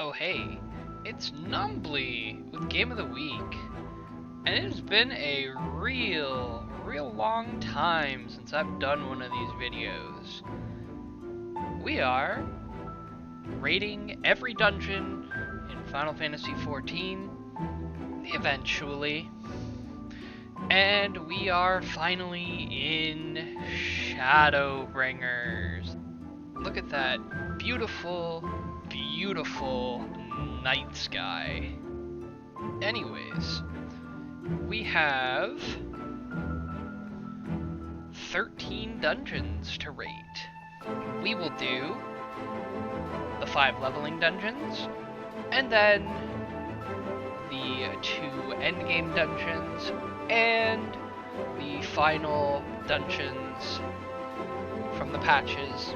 Oh hey, it's Numbly with Game of the Week, and it has been a real long time since I've done one of these videos. We are rating every dungeon in Final Fantasy XIV, eventually, and we are finally in Shadowbringers. Look at that beautiful night sky. Anyways, we have 13 dungeons to rate. We will do the 5 leveling dungeons, and then the 2 endgame dungeons, and the final dungeons from the patches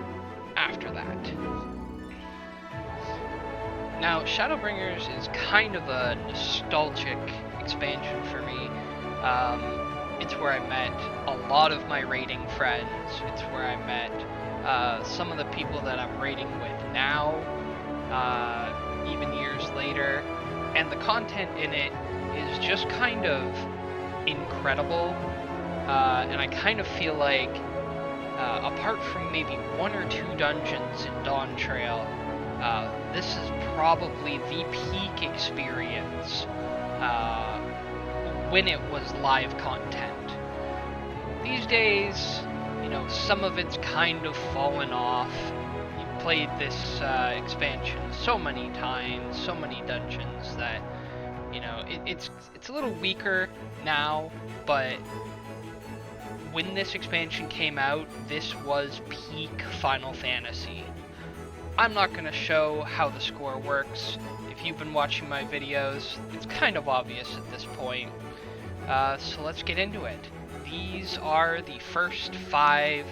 after that. Now, Shadowbringers is kind of a nostalgic expansion for me. It's where I met a lot of my raiding friends. It's where I met some of the people that I'm raiding with now, even years later. And the content in it is just kind of incredible. And I kind of feel like, apart from maybe 1 or 2 dungeons in Dawn Trail, this is probably the peak experience when it was live content. These days, you know, some of it's kind of fallen off. You've played this expansion so many times, so many dungeons that, you know, it's a little weaker now, but when this expansion came out, this was peak Final Fantasy. I'm not going to show how the score works. If you've been watching my videos, it's kind of obvious at this point. So let's get into it. These are the first 5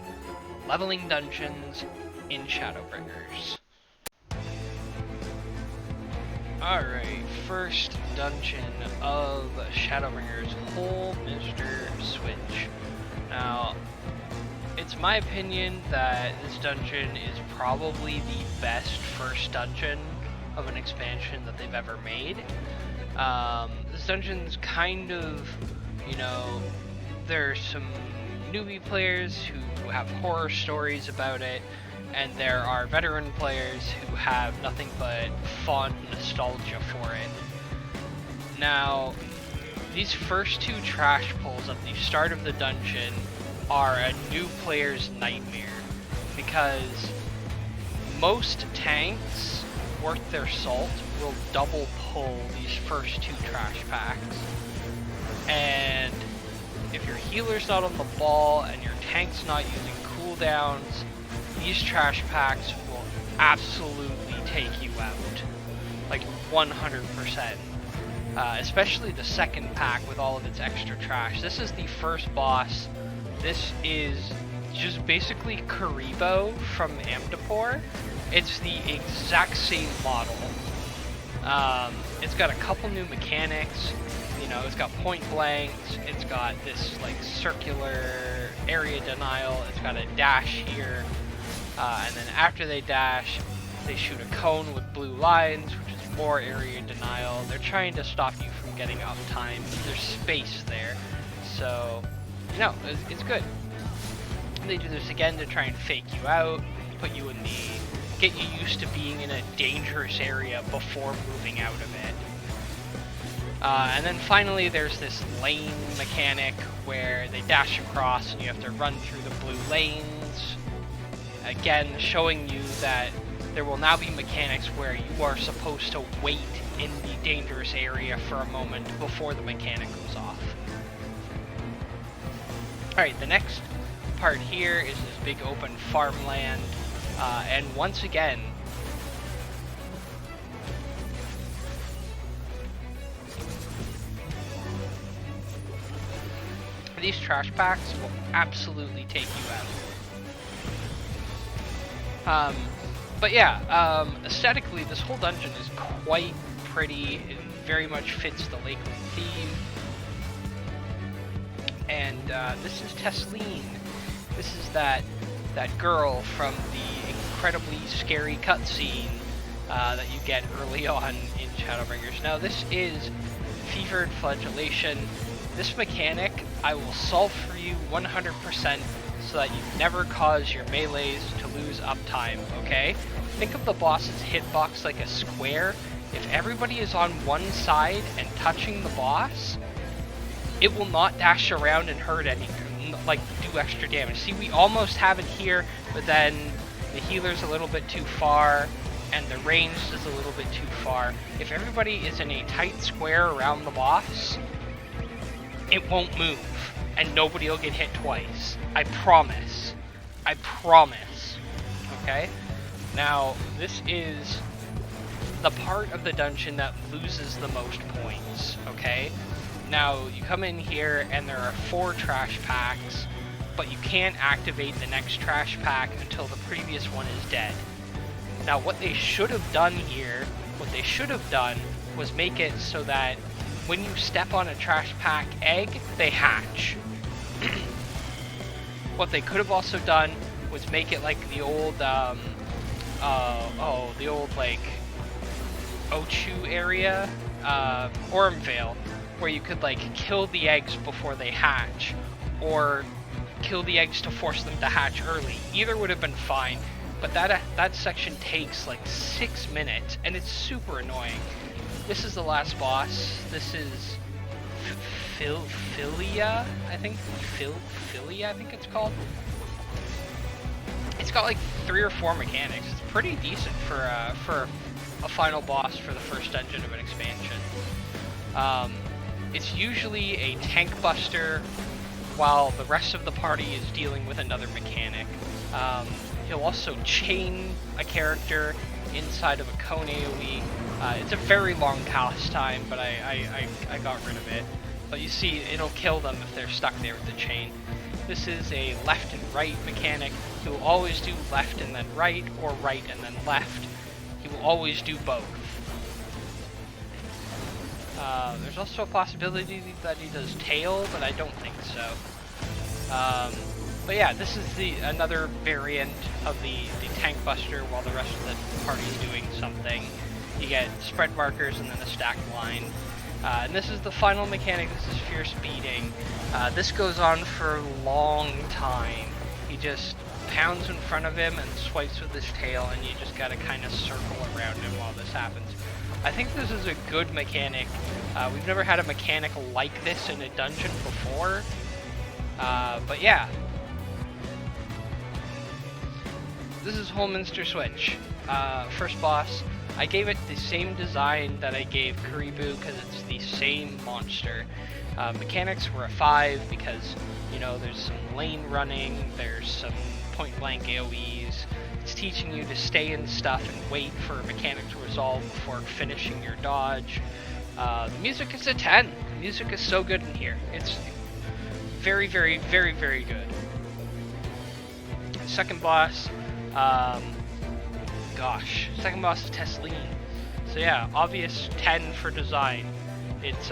leveling dungeons in Shadowbringers. Alright, first dungeon of Shadowbringers, Holminster Switch. Now, it's my opinion that this dungeon is probably the best first dungeon of an expansion that they've ever made. This dungeon's kind of, you know, there's some newbie players who have horror stories about it, and there are veteran players who have nothing but fond nostalgia for it. Now, these first 2 trash pulls at the start of the dungeon are a new player's nightmare, because most tanks worth their salt will double pull these first 2 trash packs, and if your healer's not on the ball and your tank's not using cooldowns, these trash packs will absolutely take you out, like 100%. Especially the second pack with all of its extra trash. This is the first boss. This is just basically Karibo from Amdapor. It's the exact same model. It's got a couple new mechanics. You know, it's got point blanks. It's got this like circular area denial. It's got a dash here. And then after they dash, they shoot a cone with blue lines, which is more area denial. They're trying to stop you from getting off time, but there's space there. So, you know, it's good. They do this again to try and fake you out, put you in get you used to being in a dangerous area before moving out of it. And then finally there's this lane mechanic where they dash across and you have to run through the blue lanes. Again, showing you that there will now be mechanics where you are supposed to wait in the dangerous area for a moment before the mechanic goes off. Alright, the next part here is this big open farmland, and once again, these trash packs will absolutely take you out. But yeah, aesthetically, this whole dungeon is quite pretty. It very much fits the Lakeland theme. And this is Tesleen. This is that girl from the incredibly scary cutscene that you get early on in Shadowbringers. Now this is Fevered Flagellation. This mechanic I will solve for you 100% so that you never cause your melees to lose uptime, okay? Think of the boss's hitbox like a square. If everybody is on one side and touching the boss, it will not dash around and hurt anything, like do extra damage. See, we almost have it here, but then the healer's a little bit too far, and the range is a little bit too far. If everybody is in a tight square around the boss, it won't move, and nobody will get hit twice. I promise. I promise. Okay? Now, this is the part of the dungeon that loses the most points, okay? Now, you come in here and there are 4 trash packs, but you can't activate the next trash pack until the previous one is dead. Now, what they should have done here, was make it so that when you step on a trash pack egg, they hatch. What they could have also done was make it like the old, the old, like, Ochu area, Ormvale, where you could, like, kill the eggs before they hatch, or kill the eggs to force them to hatch early. Either would have been fine, but that section takes, like, 6 minutes, and it's super annoying. This is the last boss. This is Philia, I think. Philia, I think it's called. It's got like 3 or 4 mechanics. It's pretty decent for a final boss for the first dungeon of an expansion. It's usually a tank buster, while the rest of the party is dealing with another mechanic. He'll also chain a character inside of a cone AoE. It's a very long cast time, but I got rid of it. But you see, it'll kill them if they're stuck there with the chain. This is a left and right mechanic. He will always do left and then right, or right and then left. He will always do both. There's also a possibility that he does tail, but I don't think so. But yeah, this is another variant of the tank buster while the rest of the party's doing something. You get spread markers and then a stacked line. And this is the final mechanic. This is Fierce Beating. This goes on for a long time. He just pounds in front of him and swipes with his tail, and you just gotta kind of circle around him while this happens. I think this is a good mechanic. We've never had a mechanic like this in a dungeon before. But yeah. This is Holminster Switch. First boss. I gave it the same design that I gave Karibu because it's the same monster. Mechanics were a 5 because, you know, there's some lane running, there's some point-blank AoEs. It's teaching you to stay in stuff and wait for a mechanic to resolve before finishing your dodge. The music is a 10. The music is so good in here. It's very, very, very, very good. Second boss, second boss is Tesleen. So yeah, obvious 10 for design. It's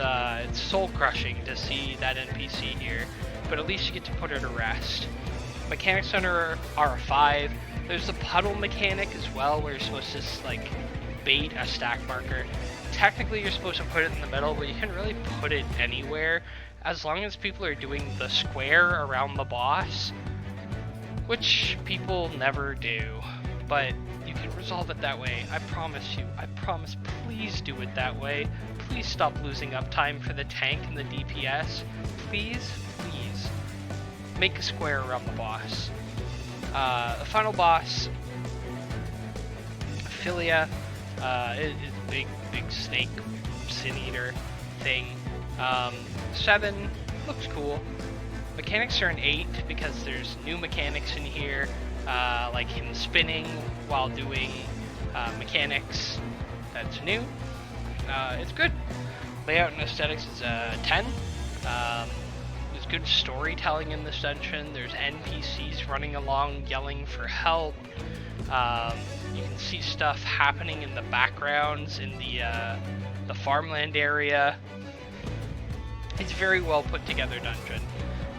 soul crushing to see that NPC here, but at least you get to put her to rest. Mechanics on her are a 5. There's the puddle mechanic as well, where you're supposed to like bait a stack marker. Technically you're supposed to put it in the middle, but you can really put it anywhere as long as people are doing the square around the boss, which people never do. But you can resolve it that way. I promise you. I promise. Please do it that way. Please stop losing uptime for the tank and the DPS. Please, please. Make a square around the boss. The final boss, Philia, is a big snake sin eater thing. 7 looks cool. Mechanics are an 8 because there's new mechanics in here. Like him spinning while doing mechanics. That's new. It's good. Layout and aesthetics is a 10. There's good storytelling in this dungeon. There's NPCs running along yelling for help. You can see stuff happening in the backgrounds in the farmland area. It's a very well put together dungeon.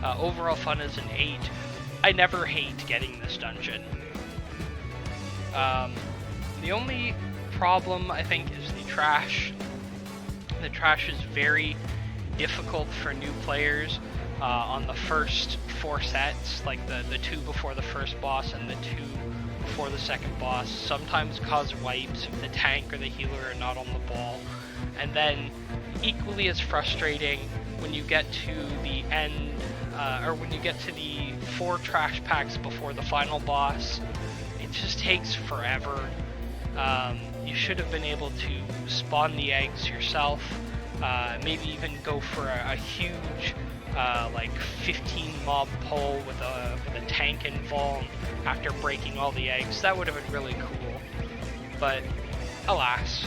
Overall fun is an 8. I never hate getting this dungeon. The only problem, I think, is the trash. The trash is very difficult for new players on the first 4 sets, like the 2 before the first boss and the 2 before the second boss. Sometimes cause wipes if the tank or the healer are not on the ball. And then, equally as frustrating, when you get to the end, or when you get to the 4 trash packs before the final boss, it just takes forever. You should have been able to spawn the eggs yourself, maybe even go for a huge, like 15 mob pull with a tank involved after breaking all the eggs. That would have been really cool, but alas.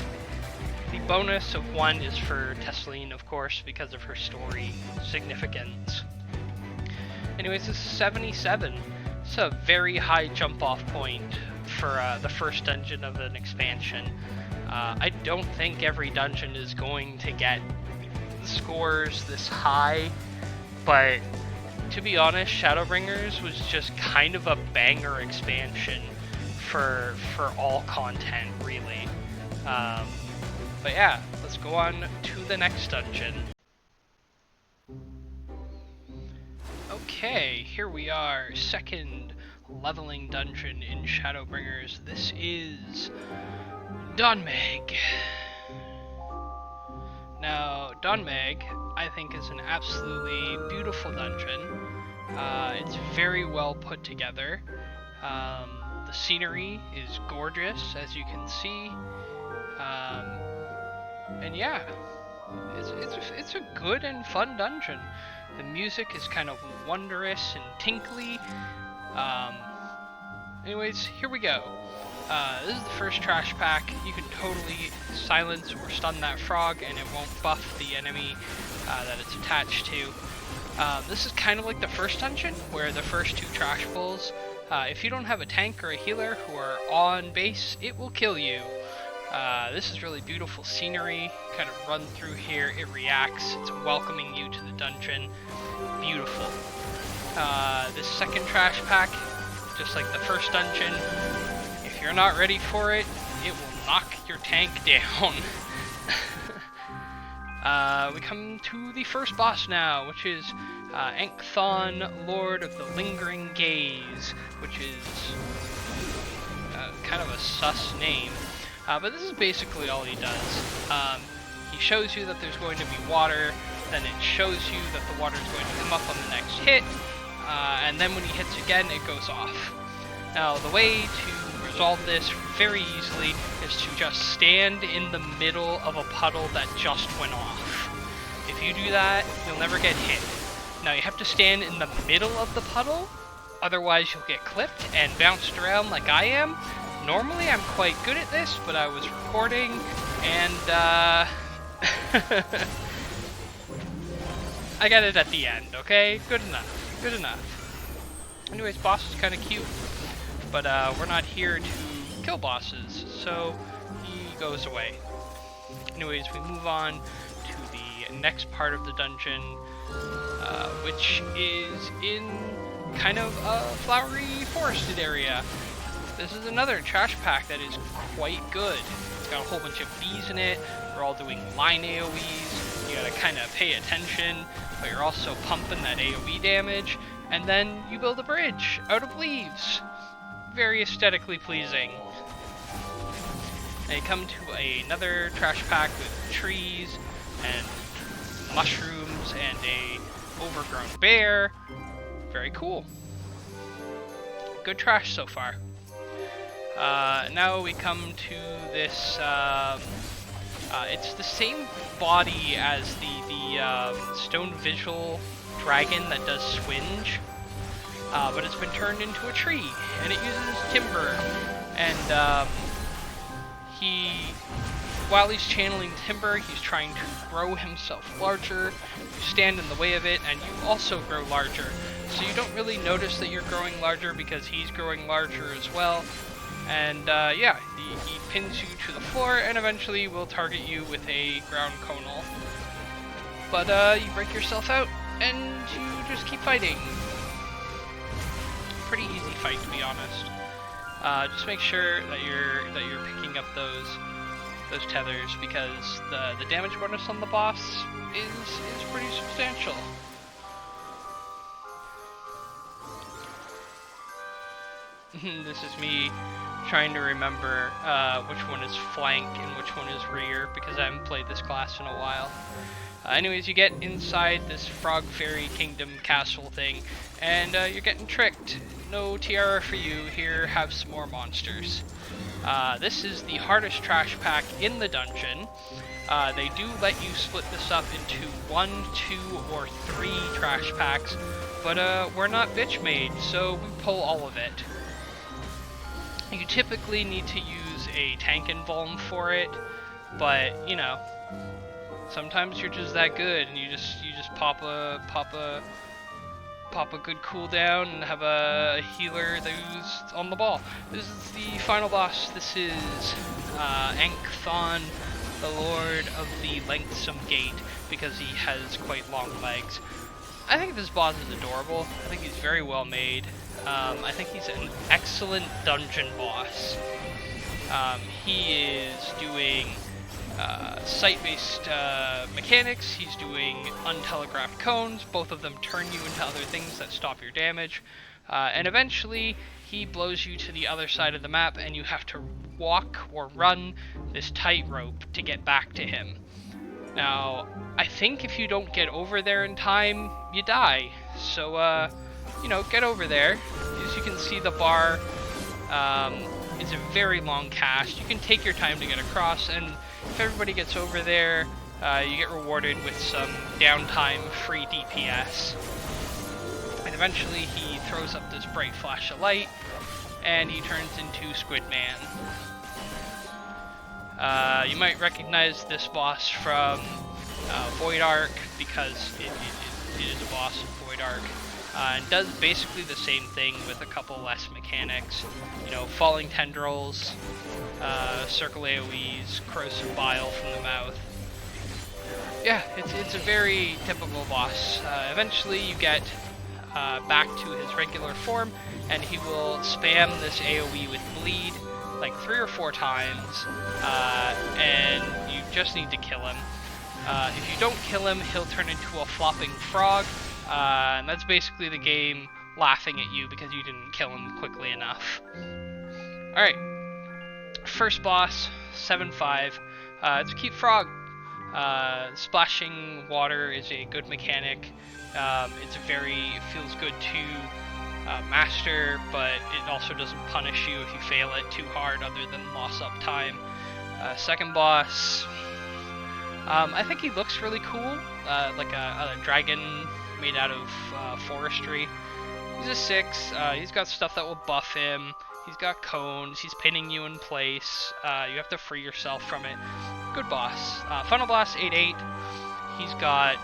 The bonus of 1 is for Tesseline, of course, because of her story significance. Anyways, this is 77. It's a very high jump-off point for the first dungeon of an expansion. I don't think every dungeon is going to get scores this high, but to be honest, Shadowbringers was just kind of a banger expansion for all content, really. But yeah, let's go on to the next dungeon. Okay, here we are, second leveling dungeon in Shadowbringers. This is Dohn Mheg. Now, Dohn Mheg, I think, is an absolutely beautiful dungeon. It's very well put together. The scenery is gorgeous, as you can see. And yeah, it's a good and fun dungeon. The music is kind of wondrous and tinkly. Anyways, here we go. This is the first trash pack. You can totally silence or stun that frog and it won't buff the enemy that it's attached to. This is kind of like the first dungeon, where the first 2 trash pulls, if you don't have a tank or a healer who are on base, it will kill you. This is really beautiful scenery, kind of run through here, it reacts, it's welcoming you to the dungeon, beautiful. This second trash pack, just like the first dungeon, if you're not ready for it, it will knock your tank down. We come to the first boss now, which is XIV, Lord of the Lingering Gaze, which is kind of a sus name. But this is basically all he does. He shows you that there's going to be water, then it shows you that the water is going to come up on the next hit, and then when he hits again, it goes off. Now, the way to resolve this very easily is to just stand in the middle of a puddle that just went off. If you do that, you'll never get hit. Now, you have to stand in the middle of the puddle, otherwise you'll get clipped and bounced around like I am. Normally, I'm quite good at this, but I was recording, and, I got it at the end, okay? Good enough. Good enough. Anyways, boss is kind of cute, but, we're not here to kill bosses, so he goes away. Anyways, we move on to the next part of the dungeon, which is in kind of a flowery forested area. This is another trash pack that is quite good. It's got a whole bunch of bees in it. They're all doing line AoEs. You gotta kind of pay attention, but you're also pumping that AoE damage. And then you build a bridge out of leaves. Very aesthetically pleasing. Now you come to another trash pack with trees and mushrooms and a overgrown bear. Very cool. Good trash so far. Now we come to this, it's the same body as the stone visual dragon that does swinge, but it's been turned into a tree, and it uses timber, and while he's channeling timber, he's trying to grow himself larger. You stand in the way of it, and you also grow larger, so you don't really notice that you're growing larger because he's growing larger as well. And yeah, he pins you to the floor and eventually will target you with a ground conal. But you break yourself out and you just keep fighting. Pretty easy fight, to be honest. Just make sure that you're picking up those those tethers, because the damage bonus on the boss is pretty substantial. This is me trying to remember which one is flank and which one is rear, because I haven't played this class in a while. Anyways, you get inside this Frog Fairy Kingdom castle thing, and you're getting tricked. No tiara for you, here, have some more monsters. This is the hardest trash pack in the dungeon. They do let you split this up into 1, 2, or 3 trash packs, but we're not bitch made, so we pull all of it. You typically need to use a tank invuln for it, but you know, sometimes you're just that good, and you just pop a good cooldown and have a healer who's on the ball. This is the final boss. This is Qitana, the Lord of the Lengthsome Gate, because he has quite long legs. I think this boss is adorable. I think he's very well made. I think he's an excellent dungeon boss. He is doing site-based mechanics. He's doing untelegraphed cones. Both of them turn you into other things that stop your damage. And eventually, he blows you to the other side of the map, and you have to walk or run this tightrope to get back to him. Now, I think if you don't get over there in time, you die. So, you know, get over there. As you can see, the bar is a very long cast. You can take your time to get across, and if everybody gets over there, you get rewarded with some downtime free DPS. And eventually he throws up this bright flash of light, and he turns into Squid Man. You might recognize this boss from Void Ark, because it is a boss of Void Ark. And does basically the same thing with a couple less mechanics. You know, falling tendrils, circle AoEs, corrosive bile from the mouth. Yeah, it's a very typical boss. Eventually you get back to his regular form, and he will spam this AoE with bleed like 3 or 4 times, and you just need to kill him. If you don't kill him, he'll turn into a flopping frog, and that's basically the game laughing at you because you didn't kill him quickly enough. Alright, first boss, 7-5. It's a Keep Frog. Splashing water is a good mechanic. It feels good to master, but it also doesn't punish you if you fail it too hard other than loss up time. Second boss, I think he looks really cool, like a dragon made out of forestry. He's a 6, he's got stuff that will buff him, he's got cones, he's pinning you in place, you have to free yourself from it. Good boss. Final boss, 8-8, he's got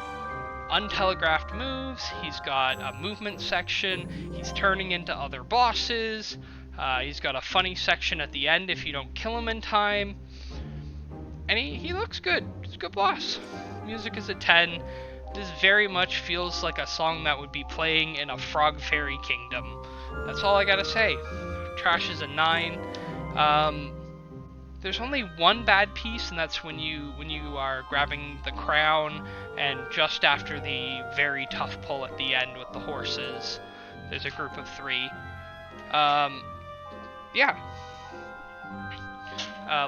untelegraphed moves, he's got a movement section, he's turning into other bosses, he's got a funny section at the end if you don't kill him in time, and he looks good. He's a good boss. Music is a 10. This very much feels like a song that would be playing in a Frog Fairy Kingdom. That's all I gotta say. Trash is a 9. There's only one bad piece, and that's when you are grabbing the crown, and just after the very tough pull at the end with the horses. There's a group of 3. Yeah.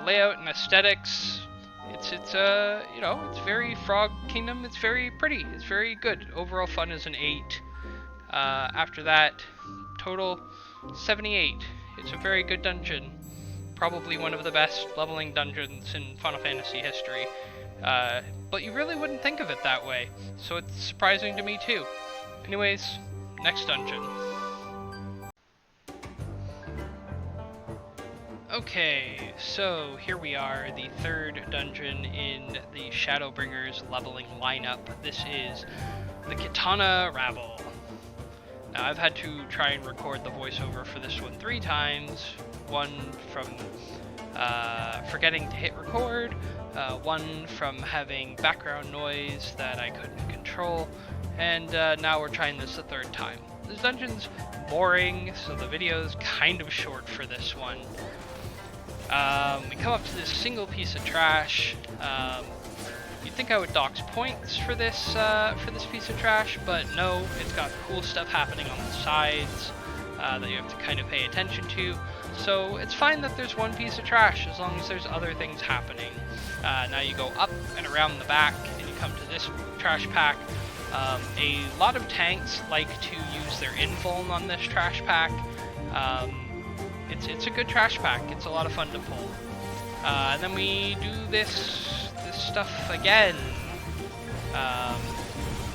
Layout and aesthetics. It's you know, it's very Frog Kingdom. It's very pretty. It's very good. Overall fun is an 8. After that, total 78. It's a very good dungeon. Probably one of the best leveling dungeons in Final Fantasy history. But you really wouldn't think of it that way, so it's surprising to me too. Anyways, next dungeon. Okay, so here we are, the 3rd dungeon in the Shadowbringers leveling lineup. This is the Qitana Ravel. Now, I've had to try and record the voiceover for this one 3 times. One from forgetting to hit record, one from having background noise that I couldn't control, and now we're trying this a 3rd time. This dungeon's boring, so the video's kind of short for this one. We come up to this single piece of trash. You'd think I would dox points for this piece of trash, but no, it's got cool stuff happening on the sides that you have to kind of pay attention to. So it's fine that there's one piece of trash as long as there's other things happening. Now you go up and around the back and you come to this trash pack. A lot of tanks like to use their invuln on this trash pack. It's a good trash pack. It's a lot of fun to pull. And then we do this stuff again,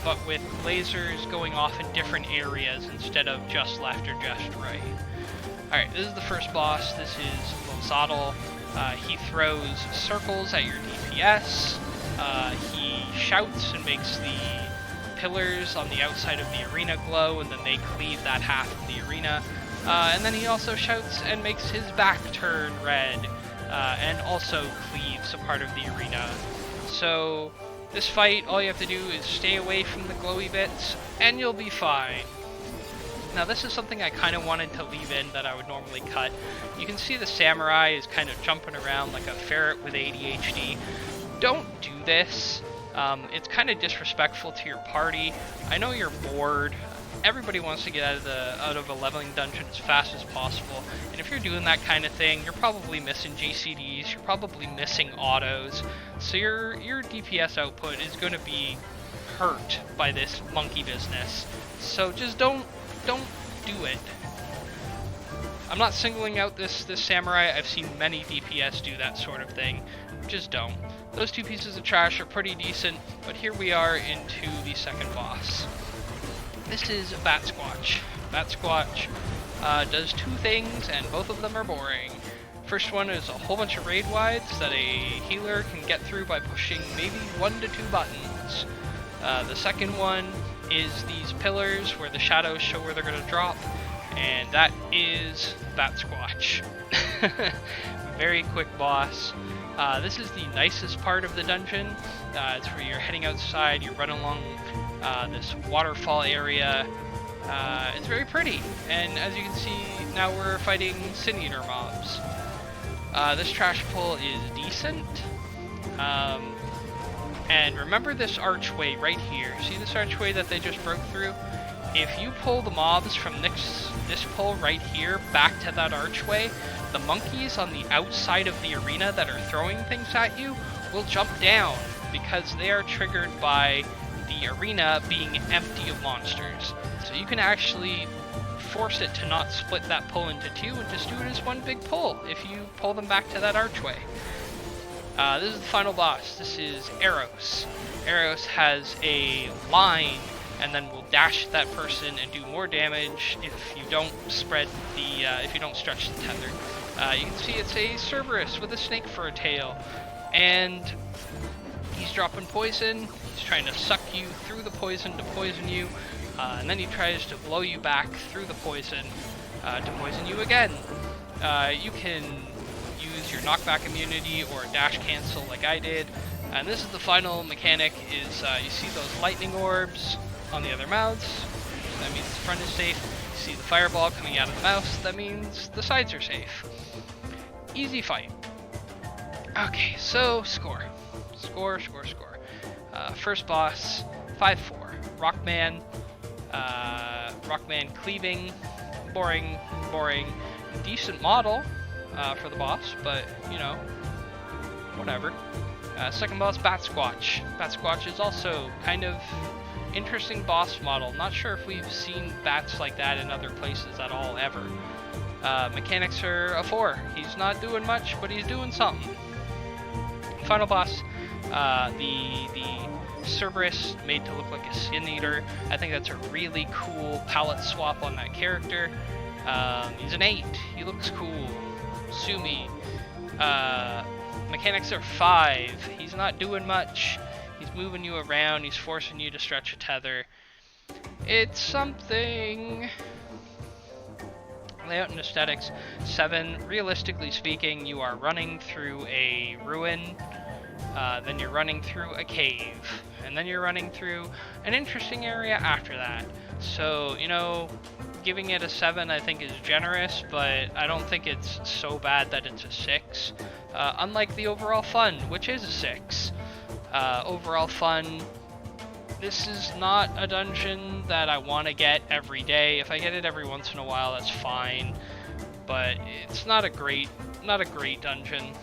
but with lasers going off in different areas instead of just left or just right. Alright, this is the first boss. This is Lozadal. He throws circles at your DPS. He shouts and makes the pillars on the outside of the arena glow, and then they cleave that half of the arena. And then he also shouts and makes his back turn red, and also cleaves a part of the arena. So this fight, all you have to do is stay away from the glowy bits, and you'll be fine. Now this is something I kind of wanted to leave in that I would normally cut. You can see the samurai is kind of jumping around like a ferret with ADHD. Don't do this. It's kind of disrespectful to your party. I know you're bored. Everybody wants to get out of a leveling dungeon as fast as possible, and if you're doing that kind of thing, you're probably missing GCDs, you're probably missing autos, so your DPS output is going to be hurt by this monkey business. So just don't do it. I'm not singling out this samurai. I've seen many DPS do that sort of thing. Just don't. Those two pieces of trash are pretty decent, but here we are into the second boss. This is Bat Squatch. Bat Squatch does two things, and both of them are boring. First one is a whole bunch of raid wides that a healer can get through by pushing maybe 1 to 2 buttons. The second one is these pillars where the shadows show where they're going to drop, and that is Bat Squatch. Very quick boss. This is the nicest part of the dungeon. It's where you're heading outside, you're running along this waterfall area. It's very pretty, and as you can see, now we're fighting Sin Eater mobs. This trash pull is decent. And remember this archway right here. See this archway that they just broke through? If you pull the mobs from this pull right here back to that archway, the monkeys on the outside of the arena that are throwing things at you will jump down because they are triggered by the arena being empty of monsters. So you can actually force it to not split that pull into two and just do it as one big pull if you pull them back to that archway. This is the final boss. This is Eros. Eros has a line and then will dash at that person and do more damage if you don't spread the if you don't stretch the tether. You can see it's a Cerberus with a snake for a tail, and he's dropping poison. He's trying to suck you through the poison to poison you, and then he tries to blow you back through the poison to poison you again. You can use your knockback immunity or dash cancel like I did, and this is the final mechanic. Is you see those lightning orbs on the other mouths, that means the front is safe. You see the fireball coming out of the mouth, that means the sides are safe. Easy fight. Okay, so score. First boss, 5-4. Rockman. Rockman cleaving. Boring. Decent model for the boss, but, you know, whatever. Second boss, Bat Squatch. Bat Squatch is also kind of interesting boss model. Not sure if we've seen bats like that in other places at all, ever. Mechanics are a 4. He's not doing much, but he's doing something. Final boss, the Cerberus made to look like a Sin Eater. I think that's a really cool palette swap on that character. He's an 8. He looks cool. Sue me. Mechanics are 5. He's not doing much. He's moving you around. He's forcing you to stretch a tether. It's something. Layout and aesthetics, 7. Realistically speaking, you are running through a ruin, then you're running through a cave, and then you're running through an interesting area after that. So, you know, giving it a 7 I think is generous, but I don't think it's so bad that it's a 6. Unlike the overall fun, which is a 6. Overall fun, this is not a dungeon that I want to get every day. If I get it every once in a while, that's fine, but it's not a great dungeon.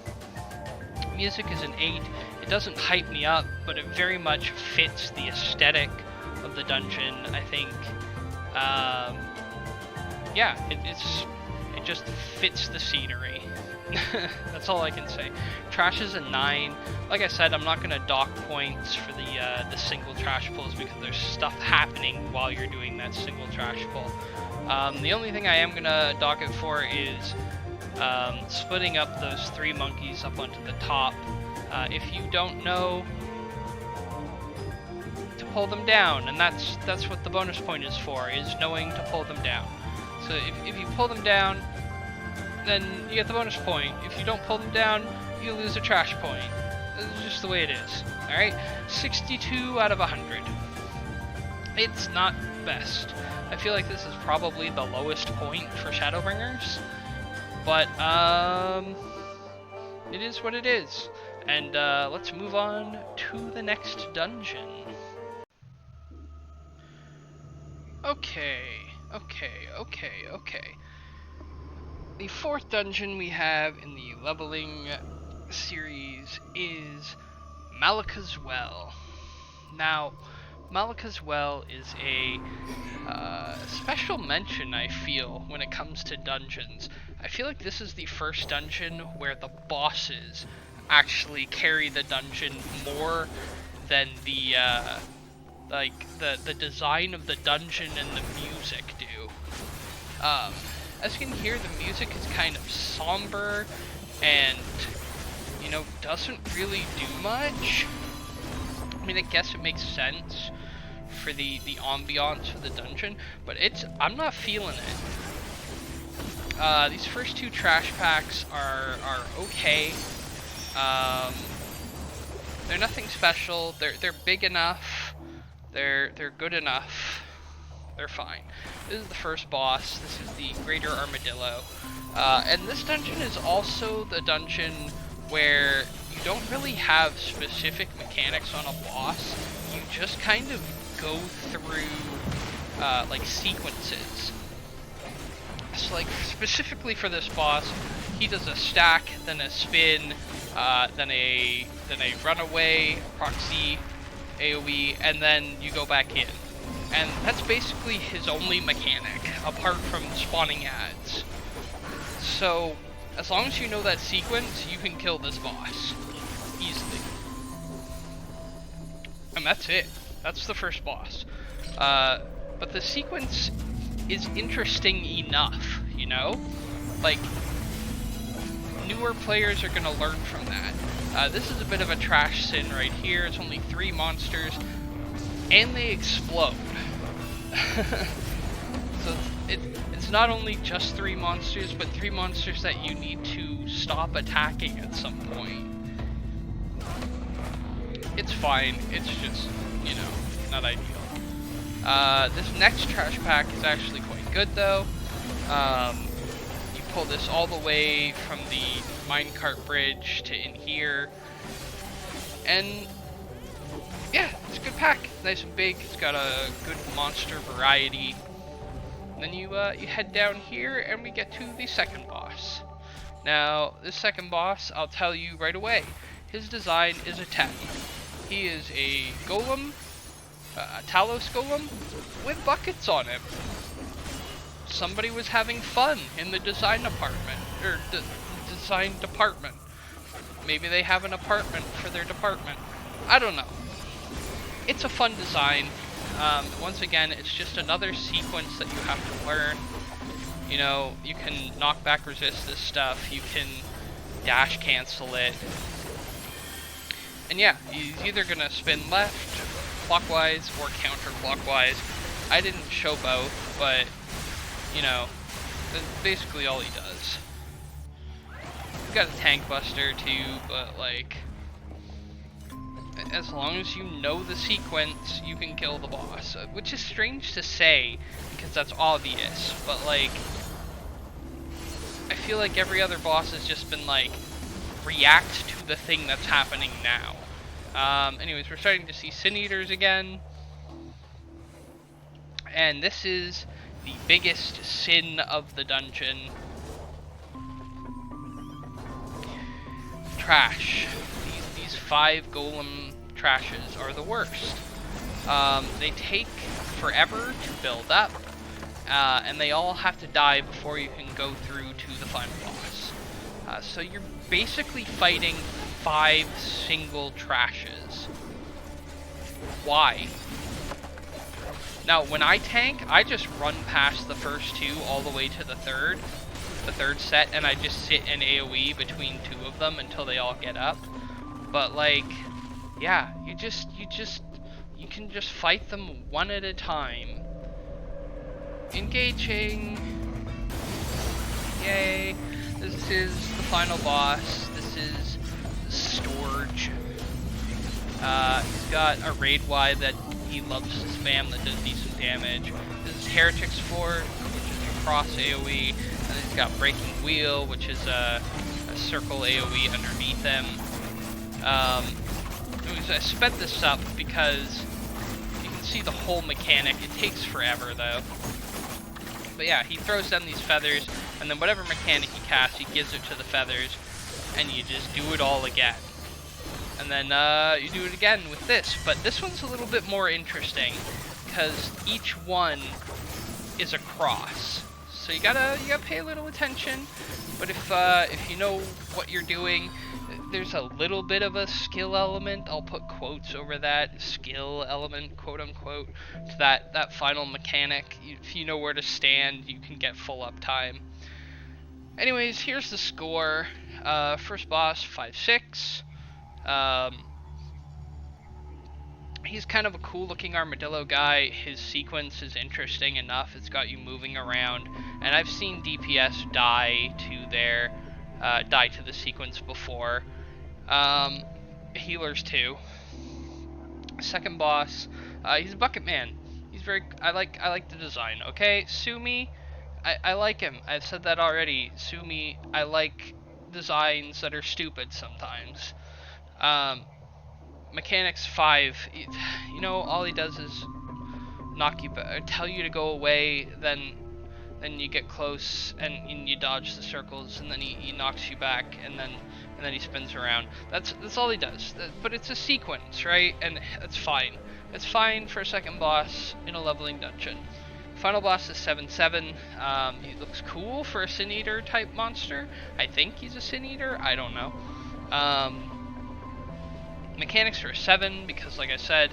Music is an 8. It doesn't hype me up, but it very much fits the aesthetic of the dungeon, I think. Yeah, it just fits the scenery. That's all I can say. Trash is a 9. Like I said, I'm not going to dock points for the single trash pulls because there's stuff happening while you're doing that single trash pull. The only thing I am going to dock it for is splitting up those 3 monkeys up onto the top. If you don't know to pull them down, and that's what the bonus point is for, is knowing to pull them down. So if you pull them down, then you get the bonus point. If you don't pull them down, you lose a trash point. It's just the way it is. Alright? 62 out of 100. It's not best. I feel like this is probably the lowest point for Shadowbringers. But, it is what it is. And, let's move on to the next dungeon. Okay. The 4th dungeon we have in the leveling series is Malikah's Well. Now, Malikah's Well is a special mention, I feel, when it comes to dungeons. I feel like this is the first dungeon where the bosses actually carry the dungeon more than the design of the dungeon and the music do. As you can hear, the music is kind of somber and, you know, doesn't really do much. I mean, I guess it makes sense for the ambiance of the dungeon, but I'm not feeling it. These first 2 trash packs are okay. They're nothing special. They're big enough. They're good enough. They're fine. This is the first boss. This is the Greater Armadillo. And this dungeon is also the dungeon where you don't really have specific mechanics on a boss. You just kind of go through, like, sequences. So, like, specifically for this boss, he does a stack, then a spin, then a runaway, proxy, AoE, and then you go back in. And that's basically his only mechanic, apart from spawning ads. So, as long as you know that sequence, you can kill this boss. Easily. And that's it. That's the first boss. But the sequence is interesting enough, you know? Like, newer players are gonna learn from that. This is a bit of a trash sin right here. It's only 3 monsters, and they explode. So it's not only just 3 monsters, but 3 monsters that you need to stop attacking at some point. It's fine, it's just, you know, not ideal. This next trash pack is actually quite good though. You pull this all the way from the minecart bridge to in here, and yeah, it's a good pack. Nice and big. It's got a good monster variety. And then you head down here, and we get to the second boss. Now, this second boss, I'll tell you right away, his design is a 10. He is a golem, a Talos golem, with buckets on him. Somebody was having fun in the design department, or design department. Maybe they have an apartment for their department. I don't know. It's a fun design. Once again, it's just another sequence that you have to learn. You know, you can knock back resist this stuff, you can dash cancel it. And yeah, he's either gonna spin left, clockwise, or counterclockwise. I didn't show both, but, you know, that's basically all he does. He's got a tank buster too, but like, as long as you know the sequence, you can kill the boss. Which is strange to say, because that's obvious, but like, I feel like every other boss has just been like, react to the thing that's happening now. Anyways, we're starting to see Sin Eaters again. And this is the biggest sin of the dungeon. Trash. These 5 golem trashes are the worst. They take forever to build up, and they all have to die before you can go through to the final boss. So you're basically fighting 5 single trashes. Why? Now, when I tank, I just run past the first 2 all the way to the third set, and I just sit in AoE between 2 of them until they all get up. But like, yeah, you can just fight them one at a time. Engaging. Yay. This is the final boss. This is Storge. He's got a raid Y that he loves to spam that does decent damage. This is Heretic's Forge, which is a cross AoE. And then he's got Breaking Wheel, which is a circle AoE underneath him. I sped this up because you can see the whole mechanic. It takes forever though. But yeah, he throws down these feathers, and then whatever mechanic he casts, he gives it to the feathers, and you just do it all again. And then you do it again with this, but this one's a little bit more interesting because each one is a cross. So you gotta pay a little attention. But if you know what you're doing, there's a little bit of a skill element. I'll put quotes over that, skill element, quote unquote, to that final mechanic. If you know where to stand, you can get full uptime. Anyways, here's the score. First boss 5-6. He's kind of a cool looking armadillo guy. His sequence is interesting enough. It's got you moving around, and I've seen DPS die to the sequence before. Healers too. Second boss, he's a bucket man. He's I like the design. Okay, Sumi, I like him. I've said that already. Sumi, I like designs that are stupid sometimes. Mechanics 5, you know, all he does is knock you back, tell you to go away, then you get close and you dodge the circles, and then he knocks you back, and then he spins around. That's all he does. But it's a sequence, right? And it's fine. It's fine for a second boss in a leveling dungeon. Final boss is 7-7. He looks cool for a Sin Eater type monster. I think he's a Sin Eater. I don't know. Mechanics are 7 because, like I said,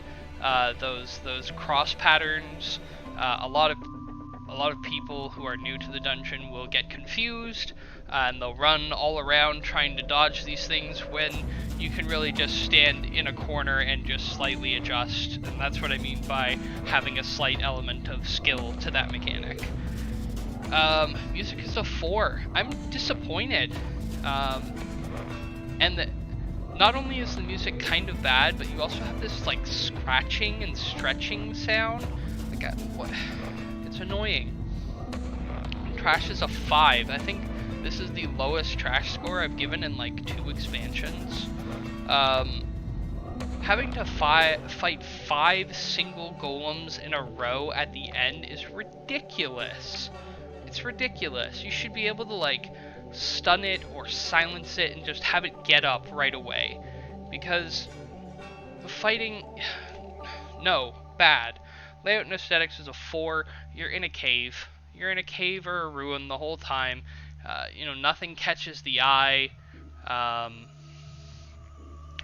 those cross patterns. A lot of people who are new to the dungeon will get confused, and they'll run all around trying to dodge these things when you can really just stand in a corner and just slightly adjust. And that's what I mean by having a slight element of skill to that mechanic. Music is a 4. I'm disappointed. Not only is the music kind of bad, but you also have this like scratching and stretching sound. Like, what? It's annoying. Trash is a 5. I think this is the lowest trash score I've given in like 2 expansions. Having to fight 5 single golems in a row at the end is ridiculous. It's ridiculous. You should be able to like stun it or silence it and just have it get up right away, because the fighting, no, bad. Layout and aesthetics is a 4. You're in a cave or a ruin the whole time. You know, nothing catches the eye.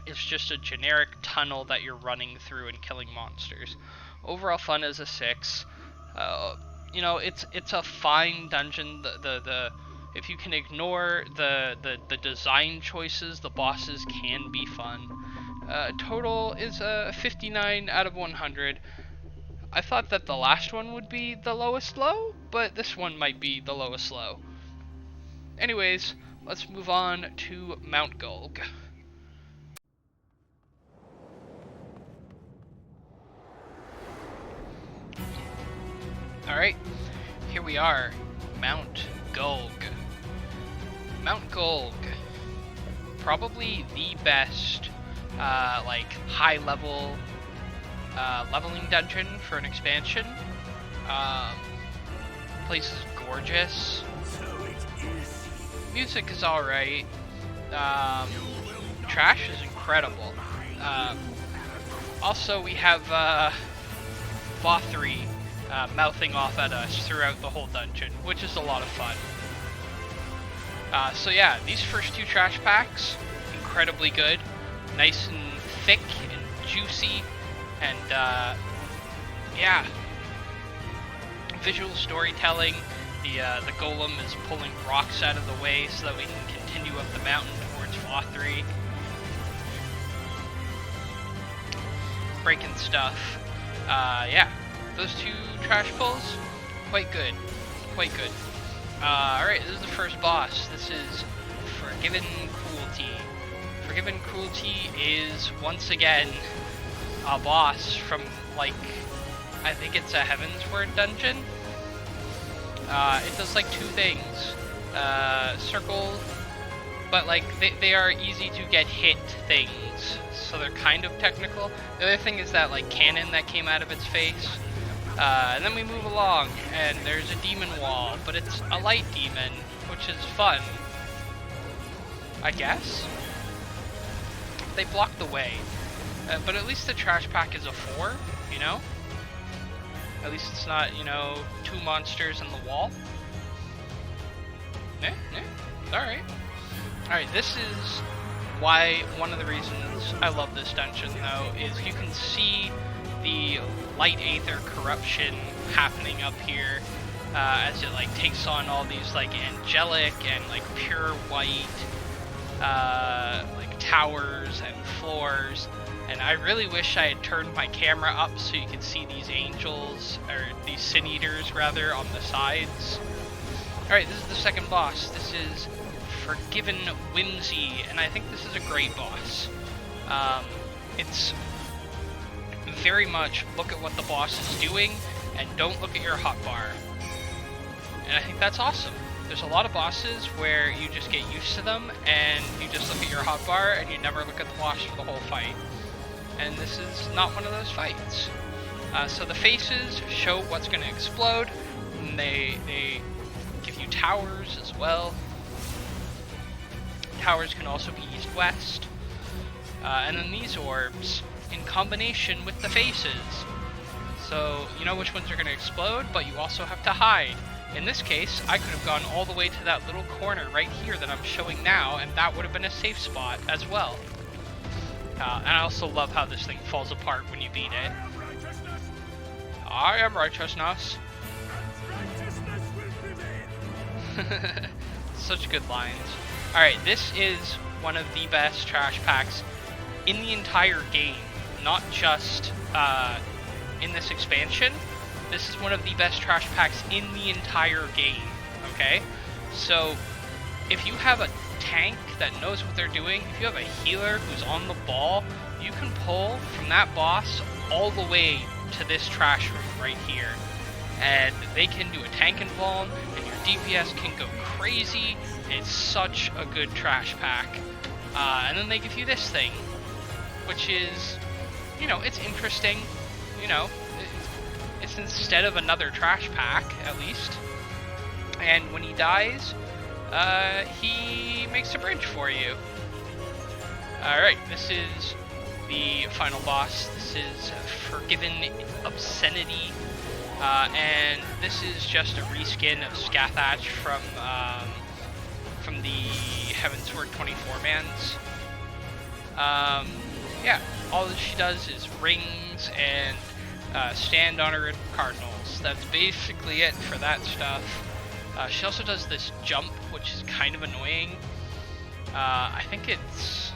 It's just a generic tunnel that you're running through and killing monsters. Overall fun is a 6. You know, it's a fine dungeon. If you can ignore the design choices, the bosses can be fun. Total is a 59 out of 100. I thought that the last one would be the lowest low, but this one might be the lowest low. Anyways, let's move on to Mount Gulg. Alright, here we are, Mount Gulg. Mount Gulg, probably the best, like, high-level leveling dungeon for an expansion. Place is gorgeous. Music is alright. Trash is incredible. Also, we have FFXIV mouthing off at us throughout the whole dungeon, which is a lot of fun. So yeah, these first two trash packs, incredibly good. Nice and thick and juicy, and yeah. Visual storytelling. The golem is pulling rocks out of the way so that we can continue up the mountain towards FFXIV. Breaking stuff. Yeah, those two trash pulls, quite good. Quite good. Alright, this is the first boss. This is Forgiven Cruelty. Forgiven Cruelty is, once again, a boss from, like, I think it's a Heavensward dungeon. It does, like, two things. Circle, but, like, they are easy to get hit things, so they're kind of technical. The other thing is that, like, cannon that came out of its face. And then we move along, and there's a demon wall, but it's a light demon, which is fun, I guess. They block the way, but at least the trash pack is a 4, you know? At least it's not, you know, 2 monsters in the wall. Yeah, alright. Alright, this is why, one of the reasons I love this dungeon, though, is you can see the light aether corruption happening up here as it, like, takes on all these, like, angelic and, like, pure white, like, towers and floors. And I really wish I had turned my camera up so you could see these angels, or these sin eaters rather, on the sides. Alright, this is the second boss. This is Forgiven Whimsy, and I think this is a great boss. It's very much look at what the boss is doing and don't look at your hotbar. And I think that's awesome. There's a lot of bosses where you just get used to them and you just look at your hotbar and you never look at the boss for the whole fight. And this is not one of those fights. So the faces show what's going to explode, and they give you towers as well. Towers can also be east-west. And then these orbs, in combination with the faces. So you know which ones are going to explode, but you also have to hide. In this case, I could have gone all the way to that little corner right here that I'm showing now, and that would have been a safe spot as well. And I also love how this thing falls apart when you beat it. I am righteousness. Such good lines. Alright, this is one of the best trash packs in the entire game, not just in this expansion. This is one of the best trash packs in the entire game, okay? So, if you have a tank that knows what they're doing, if you have a healer who's on the ball, you can pull from that boss all the way to this trash room right here. And they can do a tank invuln, and your DPS can go crazy. It's such a good trash pack. And then they give you this thing, which is, you know, it's interesting, you know, it's instead of another trash pack, at least. And when he dies, he makes a bridge for you. Alright, this is the final boss. This is Forgiven Obscenity. And this is just a reskin of Scathach from the Heavensward 24-mans. Yeah, all that she does is rings and stand on her cardinals. That's basically it for that stuff. She also does this jump, which is kind of annoying. I think it's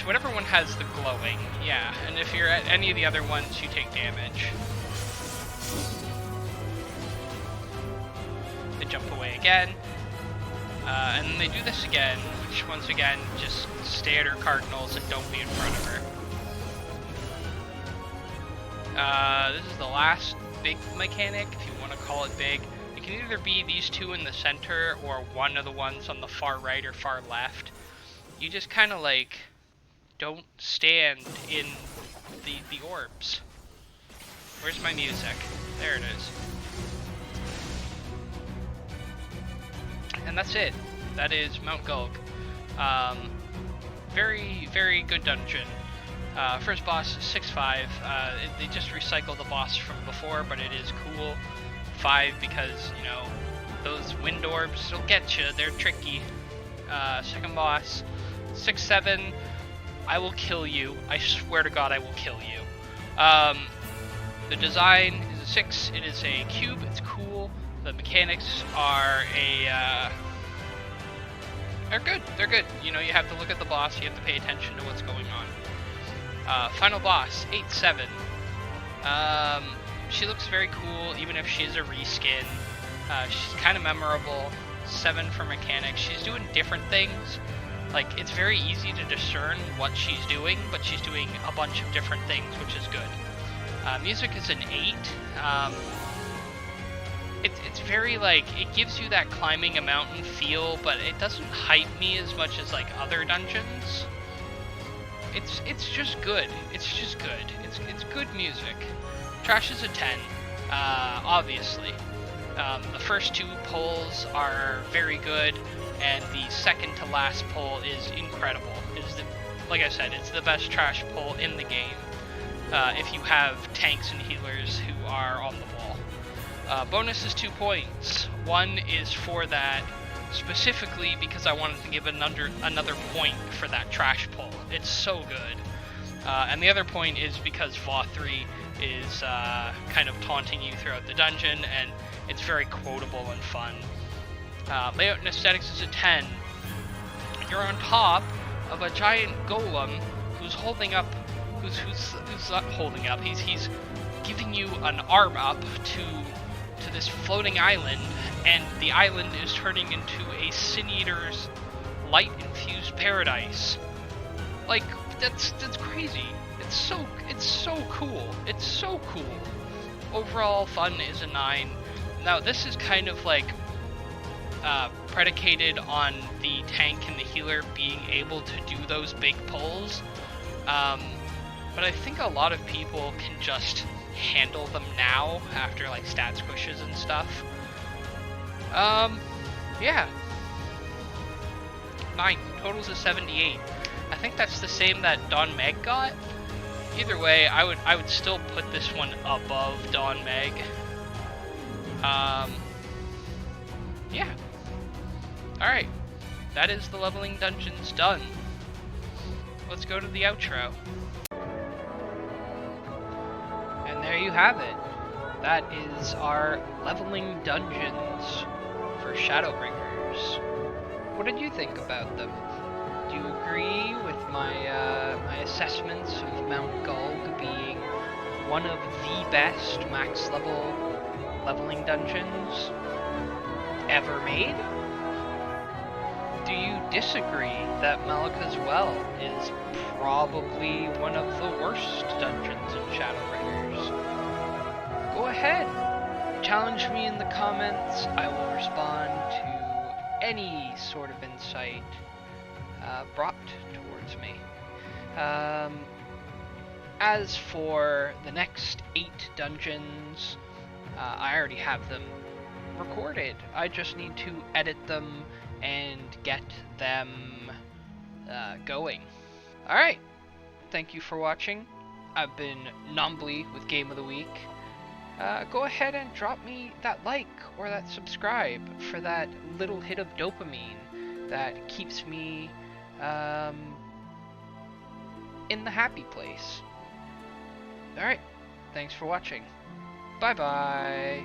whenever one has the glowing, yeah. And if you're at any of the other ones, you take damage. They jump away again. And then they do this again, which once again, just stay at her cardinals and don't be in front of her. This is the last big mechanic, if you want to call it big. It can either be these two in the center or one of the ones on the far right or far left. You just kind of like don't stand in the orbs. Where's my music? There it is. And that's it. That is Mount Gulg. Very, very good dungeon. First boss is 6-5. They just recycled the boss from before, but it is cool. 5 because, you know, those wind orbs will get you. They're tricky. Second boss, 6-7. I will kill you. I swear to God, I will kill you. The design is a 6. It is a cube. It's cool. The mechanics are they're good. They're good. You know, you have to look at the boss. You have to pay attention to what's going on. Final boss, 8-7. She looks very cool, even if she is a reskin. She's kind of memorable. 7 for mechanics. She's doing different things. Like, it's very easy to discern what she's doing, but she's doing a bunch of different things, which is good. Music is an 8. It's very, like, it gives you that climbing a mountain feel, but it doesn't hype me as much as, like, other dungeons. It's just good. It's just good. It's good music. Trash is a 10, obviously. The first 2 pulls are very good, and the second to last pull is incredible. Like I said, it's the best trash pull in the game. If you have tanks and healers who are on the wall. Bonus is 2 points. 1 is for that specifically because I wanted to give another point for that trash pull. It's so good. And the other point is because VA3 is kind of taunting you throughout the dungeon, and it's very quotable and fun. Layout and aesthetics is a 10. You're on top of a giant golem who's holding up, who's not holding up, he's giving you an arm up to this floating island, and the island is turning into a Sin Eater's light-infused paradise. Like, that's crazy. It's so cool. It's so cool. Overall fun is a 9. Now this is kind of like predicated on the tank and the healer being able to do those big pulls. But I think a lot of people can just handle them now after like stat squishes and stuff. Yeah. 9. Totals is 78. I think that's the same that Dohn Mheg got. Either way, I would still put this one above Dohn Mheg. Yeah. Alright. That is the leveling dungeons done. Let's go to the outro. And there you have it. That is our leveling dungeons for Shadowbringers. What did you think about them? Do you agree with my assessments of Mount Gulg being one of the best max level leveling dungeons ever made? Do you disagree that Malikah's Well is probably one of the worst dungeons in Shadowbringers? Go ahead, challenge me in the comments. I will respond to any sort of insight brought towards me. As for the next 8 dungeons, I already have them recorded. I just need to edit them and get them going. Alright, thank you for watching. I've been Nombly with Game of the Week. Go ahead and drop me that like or that subscribe for that little hit of dopamine that keeps me in the happy place. Alright, thanks for watching. Bye bye.